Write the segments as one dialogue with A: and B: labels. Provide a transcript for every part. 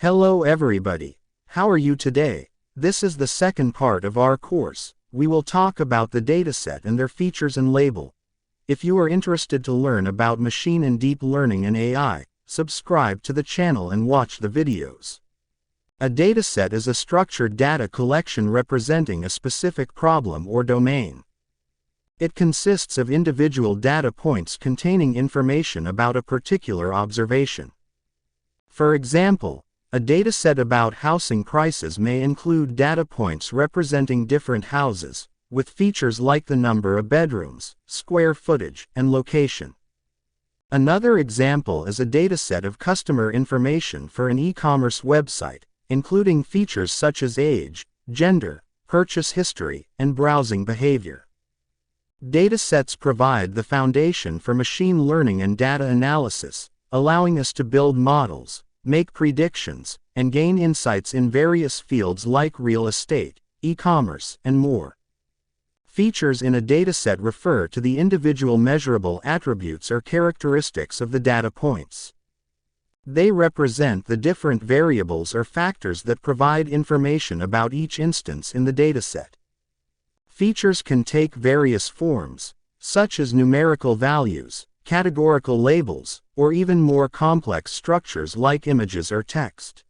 A: Hello everybody. How are you today? This is the second part of our course. We will talk about the dataset and their features and label. If you are interested to learn about machine and deep learning and AI, subscribe to the channel and watch the videos. A dataset is a structured data collection representing a specific problem or domain. It consists of individual data points containing information about a particular observation. For example, a dataset about housing prices may include data points representing different houses, with features like the number of bedrooms, square footage, and location. Another example is a dataset of customer information for an e-commerce website, including features such as age, gender, purchase history, and browsing behavior. Datasets provide the foundation for machine learning and data analysis, allowing us to build models, make predictions, and gain insights in various fields like real estate, e-commerce, and more. Features in a dataset refer to the individual measurable attributes or characteristics of the data points. They represent the different variables or factors that provide information about each instance in the dataset. Features can take various forms, such as numerical values, categorical labels, or even more complex structures like images or text.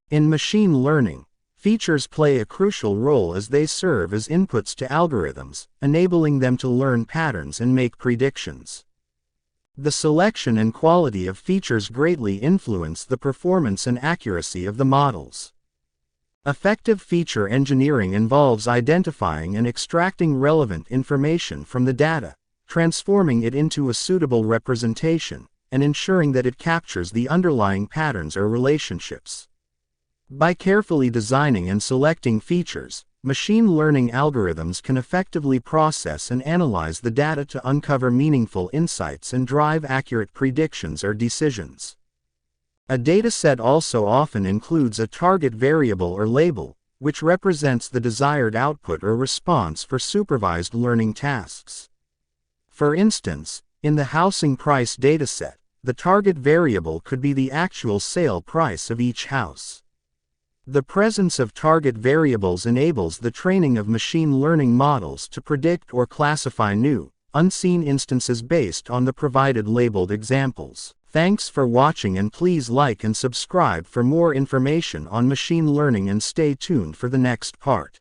A: In machine learning, features play a crucial role as they serve as inputs to algorithms, enabling them to learn patterns and make predictions. The selection and quality of features greatly influence the performance and accuracy of the models. Effective feature engineering involves identifying and extracting relevant information from the data, transforming it into a suitable representation, and ensuring that it captures the underlying patterns or relationships. By carefully designing and selecting features, machine learning algorithms can effectively process and analyze the data to uncover meaningful insights and drive accurate predictions or decisions. A dataset also often includes a target variable or label, which represents the desired output or response for supervised learning tasks. For instance, in the housing price dataset, the target variable could be the actual sale price of each house. The presence of target variables enables the training of machine learning models to predict or classify new, unseen instances based on the provided labeled examples. Thanks for watching, and please like and subscribe for more information on machine learning, and stay tuned for the next part.